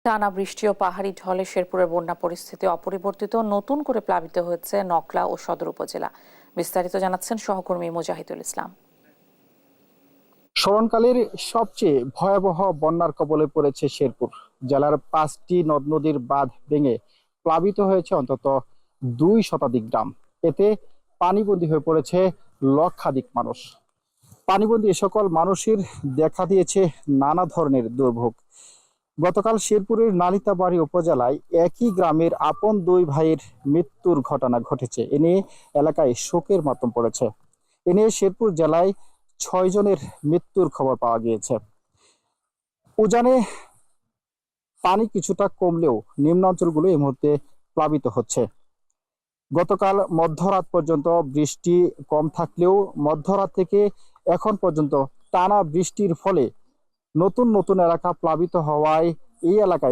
টানা বৃষ্টি ও পাহাড়ি ঢলে শেরপুরের বন্যা পরিস্থিতি অপরিবর্তিত, নতুন করে প্লাবিত হয়েছে নকলা ও সদর উপজেলা। বিস্তারিত জানাচ্ছেন সহকর্মী মুজাহিদুল ইসলাম। স্মরণকালের সবচেয়ে ভয়াবহ বন্যার কবলে পড়েছে শেরপুর জেলার 5টি নদ নদীর বাঁধ ভেঙে প্লাবিত হয়েছে অন্তত 2 শতাধিক গ্রাম। এতে পানিবন্দী হয়ে পড়েছে লক্ষাধিক মানুষ। পানিবন্দী এ সকল মানুষের দেখা দিয়েছে নানা ধরনের দুর্ভোগ। গতকাল শেরপুরের নালিতাবাড়ী উপজেলায় একই গ্রামের আপন 2 ভাইয়ের মৃত্যুর ঘটনা ঘটেছে। এ নিয়ে এলাকায় শোকের মাতম পড়েছে। এ নিয়ে শেরপুর জেলায় 6 জনের মৃত্যুর খবর পাওয়া গিয়েছে। উজানে পানি কিছুটা কমলেও নিম্নাঞ্চলগুলো এই মুহূর্তে প্লাবিত হচ্ছে। গতকাল মধ্যরাত পর্যন্ত বৃষ্টি কম থাকলেও মধ্যরাত থেকে এখন পর্যন্ত টানা বৃষ্টির ফলে নতুন নতুন এলাকা প্লাবিত হওয়ায় এই এলাকায়